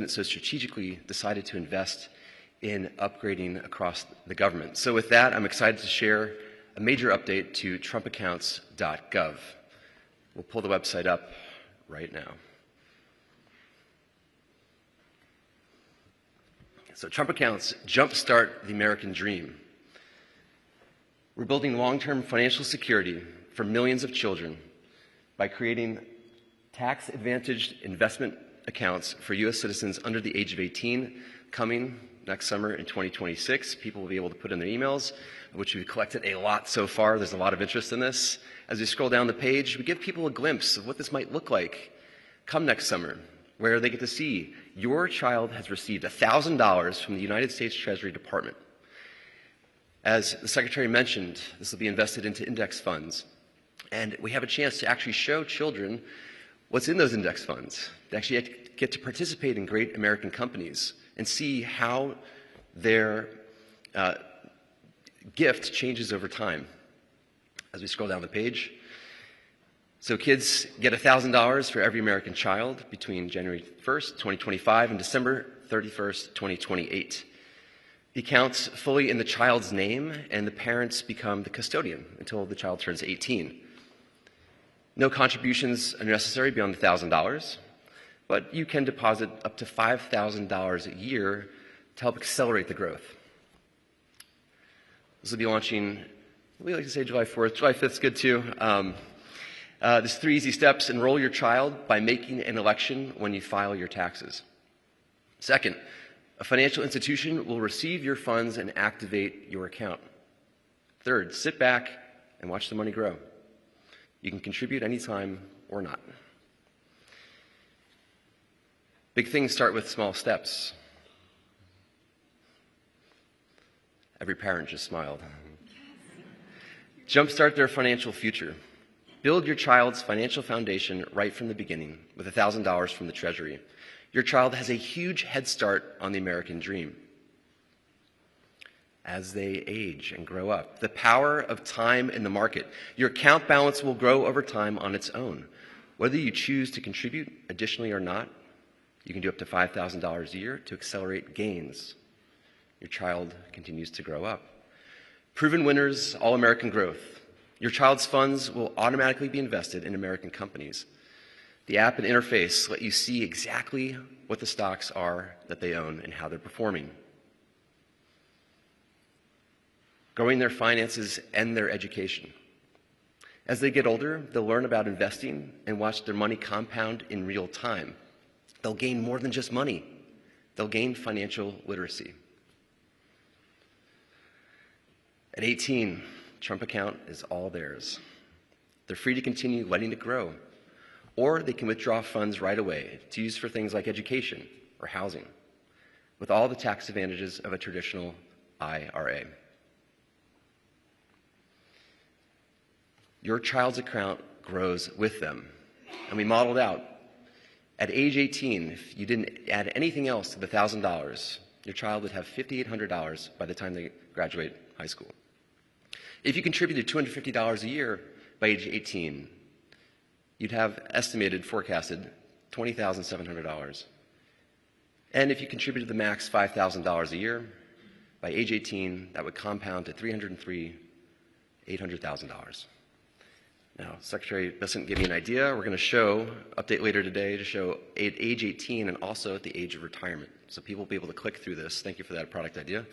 so strategically decided to invest in upgrading across the government. So with that, I'm excited to share a major update to TrumpAccounts.gov. We'll pull the website up right now. So Trump accounts jumpstart the American dream. We're building long-term financial security for millions of children by creating tax-advantaged investment accounts for U.S. citizens under the age of 18 coming next summer in 2026. People will be able to put in their emails, which we've collected a lot so far. There's a lot of interest in this. As we scroll down the page, we give people a glimpse of what this might look like come next summer, where they get to see your child has received $1,000 from the United States Treasury Department. As the Secretary mentioned, this will be invested into index funds. And we have a chance to actually show children what's in those index funds. They actually get to participate in great American companies and see how their gift changes over time. As we scroll down the page, so kids get $1,000 for every American child between January 1st, 2025 and December 31st, 2028. The account's fully in the child's name, and the parents become the custodian until the child turns 18. No contributions are necessary beyond the $1,000, but you can deposit up to $5,000 a year to help accelerate the growth. This will be launching, we like to say July 4th. July 5th is good too. There's 3 easy steps. Enroll your child by making an election when you file your taxes. Second, a financial institution will receive your funds and activate your account. Third, sit back and watch the money grow. You can contribute anytime or not. Big things start with small steps. Every parent just smiled. Jumpstart their financial future. Build your child's financial foundation right from the beginning with $1,000 from the Treasury. Your child has a huge head start on the American dream. As they age and grow up, the power of time in the market. Your account balance will grow over time on its own. Whether you choose to contribute additionally or not, you can do up to $5,000 a year to accelerate gains. Your child continues to grow up. Proven winners, all-American growth. Your child's funds will automatically be invested in American companies. The app and interface let you see exactly what the stocks are that they own and how they're performing. Growing their finances and their education. As they get older, they'll learn about investing and watch their money compound in real time. They'll gain more than just money. They'll gain financial literacy. At 18, Trump account is all theirs. They're free to continue letting it grow, or they can withdraw funds right away to use for things like education or housing, with all the tax advantages of a traditional IRA. Your child's account grows with them, and we modeled out. At age 18, if you didn't add anything else to the $1,000, your child would have $5,800 by the time they graduate high school. If you contributed $250 a year by age 18, you'd have estimated, forecasted, $20,700. And if you contributed the max $5,000 a year, by age 18, that would compound to $800,000. Now, Secretary Bessent gave me an idea. We're going to show, update later today, to show at age 18 and also at the age of retirement. So people will be able to click through this. Thank you for that product idea,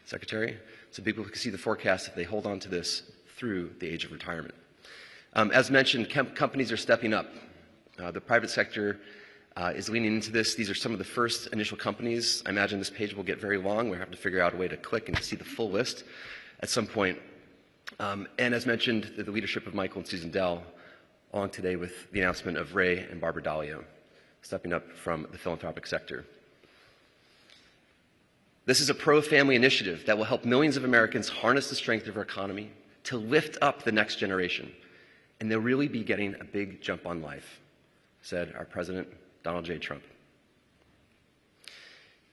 Secretary. So people can see the forecast if they hold on to this through the age of retirement. As mentioned, companies are stepping up. The private sector is leaning into this. These are some of the first initial companies. I imagine this page will get very long. We'll have to figure out a way to click and see the full list at some point. And as mentioned, the leadership of Michael and Susan Dell, along today with the announcement of Ray and Barbara Dalio, stepping up from the philanthropic sector. This is a pro-family initiative that will help millions of Americans harness the strength of our economy to lift up the next generation. And they'll really be getting a big jump on life, said our President, Donald J. Trump.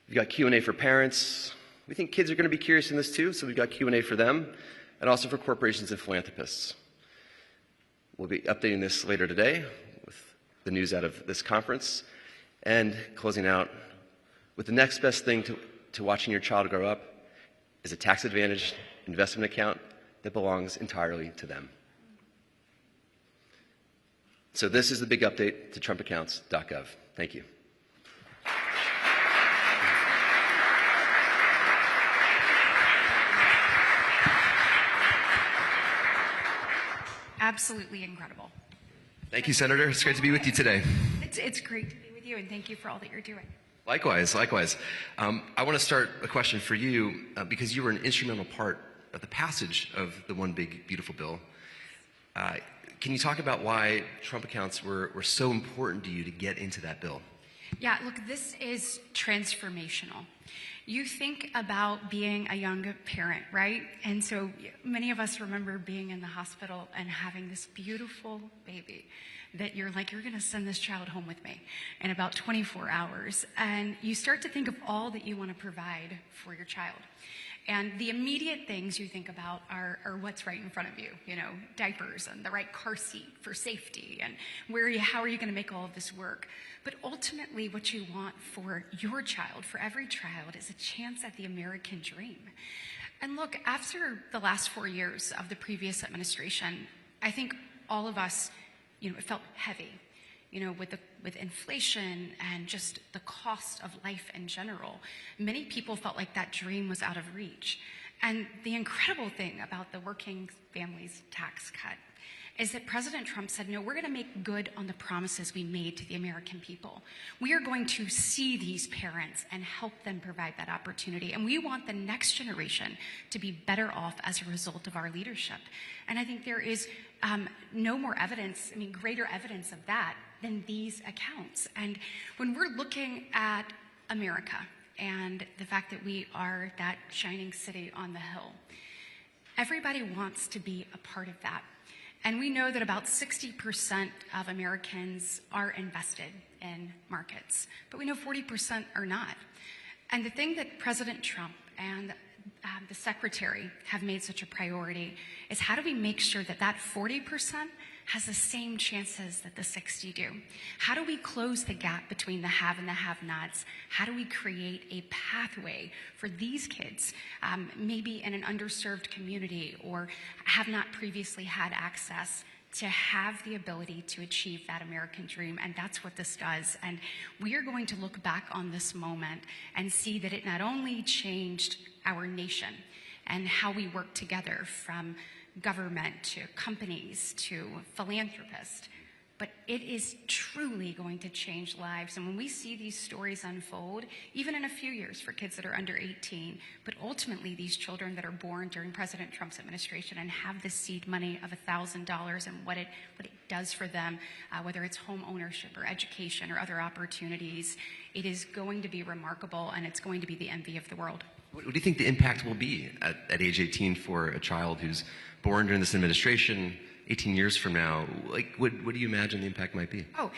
We've got Q&A for parents. We think kids are going to be curious in this too, so we've got Q&A for them, and also for corporations and philanthropists. We'll be updating this later today with the news out of this conference, and closing out with the next best thing to watching your child grow up is a tax-advantaged investment account that belongs entirely to them. So this is the big update to TrumpAccounts.gov. Thank you. Absolutely incredible. Thank you, Senator. It's great to be with you today. It's great to be with you, and thank you for all that you're doing. Likewise, likewise. I want to start a question for you because you were an instrumental part of the passage of the One Big Beautiful Bill. Can you talk about why Trump accounts were so important to you to get into that bill? Yeah, look, this is transformational. You think about being a young parent, right? And so many of us remember being in the hospital and having this beautiful baby that you're like, you're going to send this child home with me in about 24 hours. And you start to think of all that you want to provide for your child. And the immediate things you think about are what's right in front of you, you know, diapers and the right car seat for safety and how are you going to make all of this work? But ultimately what you want for your child, for every child, is a chance at the American dream. And look, after the last 4 years of the previous administration, I think all of us, you know, it felt heavy, you know, with inflation and just the cost of life in general. Many people felt like that dream was out of reach. And the incredible thing about the working families tax cut is that President Trump said, no, we're going to make good on the promises we made to the American people. We are going to see these parents and help them provide that opportunity. And we want the next generation to be better off as a result of our leadership. And I think there is no more evidence, greater evidence of that than these accounts. And when we're looking at America and the fact that we are that shining city on the hill, everybody wants to be a part of that. And we know that about 60% of Americans are invested in markets, but we know 40% are not. And the thing that President Trump and the Secretary have made such a priority is how do we make sure that that 40% has the same chances that the 60 do? How do we close the gap between the have and the have-nots? How do we create a pathway for these kids, maybe in an underserved community or have not previously had access, to have the ability to achieve that American dream? And that's what this does. And we are going to look back on this moment and see that it not only changed our nation and how we work together, from government to companies to philanthropists, but it is truly going to change lives. And when we see these stories unfold, even in a few years for kids that are under 18, but ultimately these children that are born during President Trump's administration and have this seed money of $1,000 and what it does for them, whether it's home ownership or education or other opportunities, it is going to be remarkable, and it's going to be the envy of the world. What do you think the impact will be at age 18 for a child who's born during this administration 18 years from now? Like, what do you imagine the impact might be? Oh,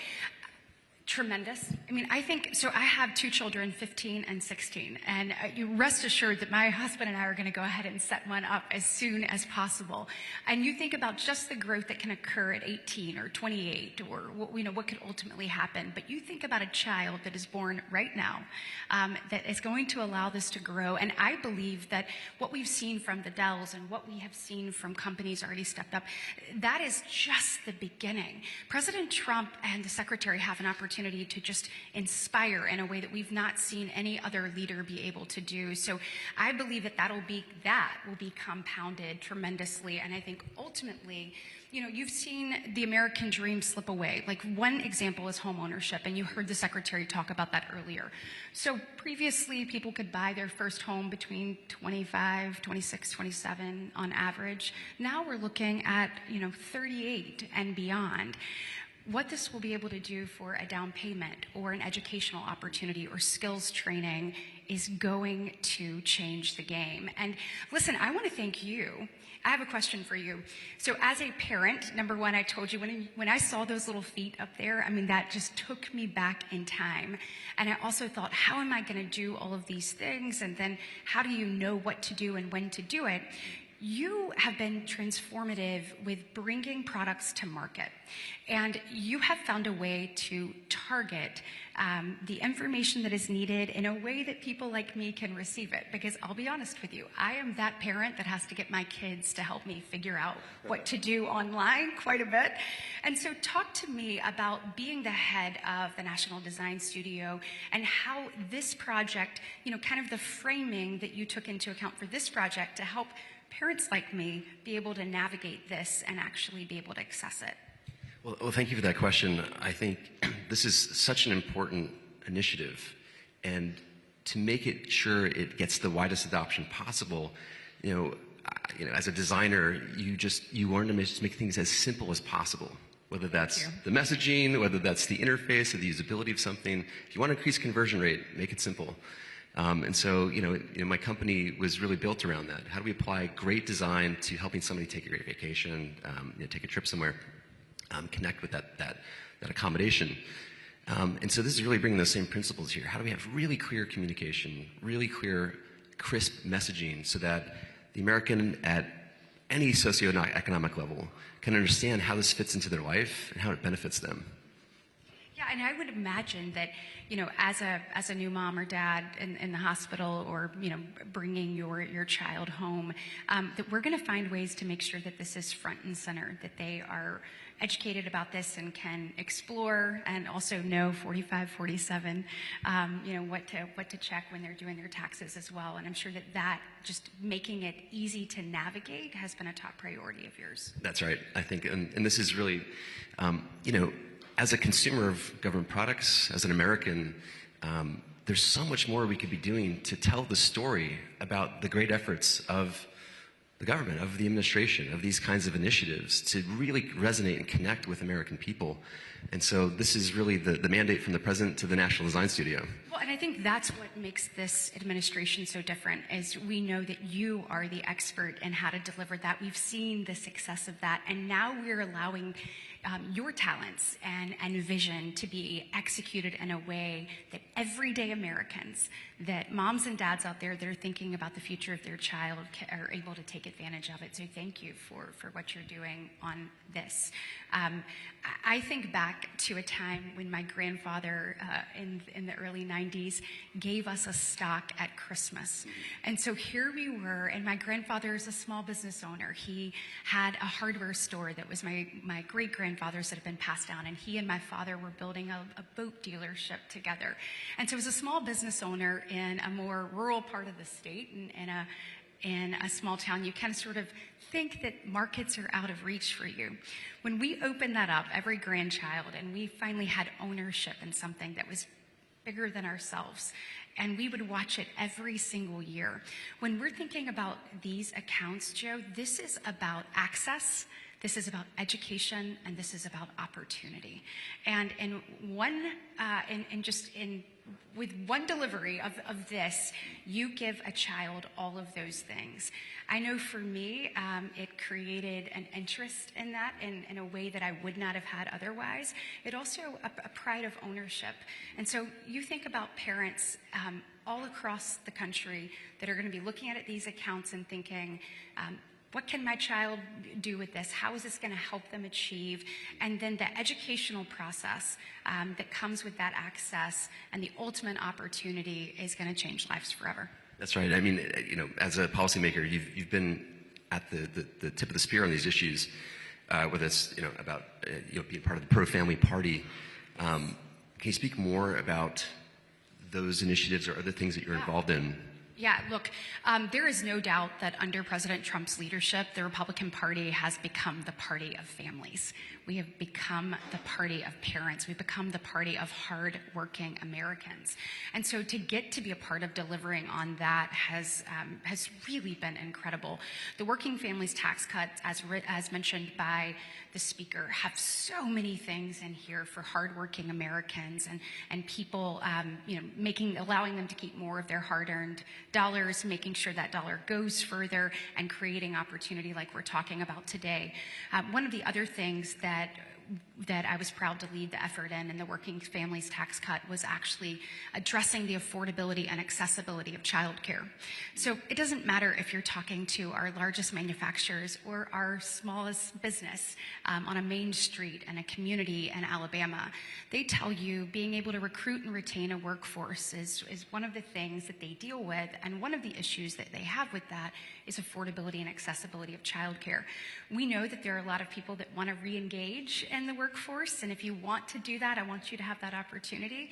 tremendous. I think, so I have two children, 15 and 16, and you rest assured that my husband and I are going to go ahead and set one up as soon as possible. And you think about just the growth that can occur at 18 or 28 or what could ultimately happen. But you think about a child that is born right now that is going to allow this to grow. And I believe that what we've seen from the Dells and what we have seen from companies already stepped up, that is just the beginning. President Trump and the Secretary have an opportunity to just inspire in a way that we've not seen any other leader be able to do. So I believe that will be compounded tremendously. And I think ultimately, you've seen the American dream slip away. Like, one example is home ownership, and you heard the Secretary talk about that earlier. So previously, people could buy their first home between 25, 26, 27 on average. Now we're looking at, 38 and beyond. What this will be able to do for a down payment or an educational opportunity or skills training is going to change the game. And listen, I want to thank you. I have a question for you. So as a parent, number one, I told you when I saw those little feet up there, that just took me back in time. And I also thought, how am I going to do all of these things? And then how do you know what to do and when to do it? you have been transformative with bringing products to market. And you have found a way to target the information that is needed in a way that people like me can receive it. Because I'll be honest with you, I am that parent that has to get my kids to help me figure out what to do online quite a bit. And so talk to me about being the head of the National Design Studio and how this project, kind of the framing that you took into account for this project to help parents like me be able to navigate this and actually be able to access it. Well, thank you for that question. I think this is such an important initiative, and to make it sure it gets the widest adoption possible, as a designer, you learn to just make things as simple as possible. Whether that's the messaging, whether that's the interface or the usability of something. If you want to increase conversion rate, make it simple. And so, my company was really built around that. How do we apply great design to helping somebody take a great vacation, take a trip somewhere, connect with that accommodation? And so this is really bringing those same principles here. How do we have really clear communication, really clear, crisp messaging so that the American at any socioeconomic level can understand how this fits into their life and how it benefits them? Yeah, and I would imagine that, as a new mom or dad in the hospital, or, bringing your child home, that we're going to find ways to make sure that this is front and center, that they are educated about this and can explore and also know 45, 47, what to check when they're doing their taxes as well. And I'm sure that just making it easy to navigate has been a top priority of yours. That's right. I think, and this is really, as a consumer of government products, as an American, there's so much more we could be doing to tell the story about the great efforts of the government, of the administration, of these kinds of initiatives to really resonate and connect with American people. And so this is really the mandate from the President to the National Design Studio. Well, and I think that's what makes this administration so different, is we know that you are the expert in how to deliver that. We've seen the success of that, and now we're allowing your talents and vision to be executed in a way that everyday Americans, that moms and dads out there that are thinking about the future of their child are able to take advantage of it. So thank you for what you're doing on this. I think back to a time when my grandfather in the early 90s gave us a stock at Christmas. And so here we were, and my grandfather is a small business owner. He had a hardware store that was my great-grandfather's that had been passed down, and he and my father were building a boat dealership together. And so as a small business owner in a more rural part of the state, in a small town, you kind of sort of think that markets are out of reach for you. When we opened that up, every grandchild, and we finally had ownership in something that was bigger than ourselves, and we would watch it every single year. When we're thinking about these accounts, Joe, this is about access, this is about education, and this is about opportunity. And with one delivery of this, you give a child all of those things. I know for me, it created an interest in that in a way that I would not have had otherwise. It also a pride of ownership. And so you think about parents all across the country that are going to be looking at these accounts and thinking, what can my child do with this? How is this going to help them achieve? And then the educational process that comes with that access and the ultimate opportunity is going to change lives forever. That's right. I mean, as a policymaker, you've been at the tip of the spear on these issues, whether it's about being part of the pro-family party. Can you speak more about those initiatives or other things that you're involved in? Yeah, look, there is no doubt that under President Trump's leadership, the Republican Party has become the party of families. We have become the party of parents. We've become the party of hard-working Americans. And so to get to be a part of delivering on that has really been incredible. The working families tax cuts, as mentioned by the speaker, have so many things in here for hardworking Americans and people, allowing them to keep more of their hard-earned dollars, making sure that dollar goes further, and creating opportunity like we're talking about today. One of the other things that that I was proud to lead the effort in, and the Working Families Tax Cut was actually addressing the affordability and accessibility of childcare. So it doesn't matter if you're talking to our largest manufacturers or our smallest business on a main street in a community in Alabama. They tell you being able to recruit and retain a workforce is one of the things that they deal with, and one of the issues that they have with that is affordability and accessibility of childcare. We know that there are a lot of people that want to re-engage in the workforce, and if you want to do that, I want you to have that opportunity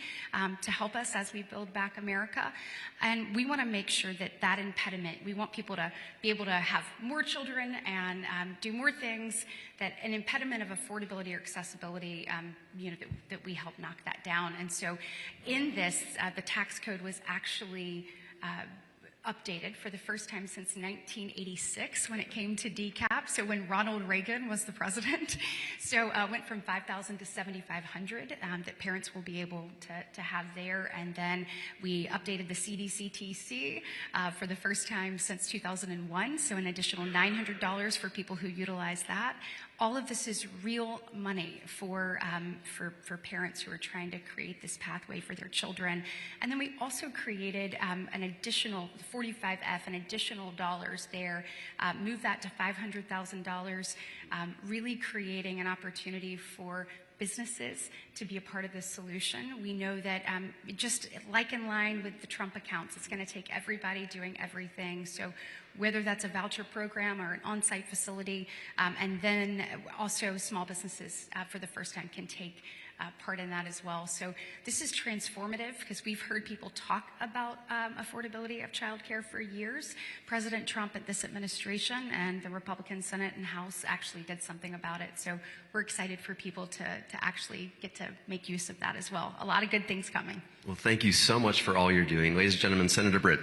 to help us as we build back America. And we want to make sure that that impediment, we want people to be able to have more children and do more things, that an impediment of affordability or accessibility, that we help knock that down. And so in this, the tax code was actually updated for the first time since 1986 when it came to decap, so when Ronald Reagan was the president. So it went from $5,000 to $7,500 that parents will be able to have there. And then we updated the CDCTC for the first time since 2001, so an additional $900 for people who utilize that. All of this is real money for parents who are trying to create this pathway for their children. And then we also created an additional 45F, an additional dollars there, moved that to $500,000, really creating an opportunity for businesses to be a part of this solution. We know that just like in line with the Trump accounts, it's going to take everybody doing everything. So whether that's a voucher program or an on-site facility, and then also small businesses for the first time can take part in that as well. So this is transformative because we've heard people talk about affordability of childcare for years. President Trump at this administration and the Republican Senate and House actually did something about it. So we're excited for people to actually get to make use of that as well. A lot of good things coming. Well, thank you so much for all you're doing. Ladies and gentlemen, Senator Britt.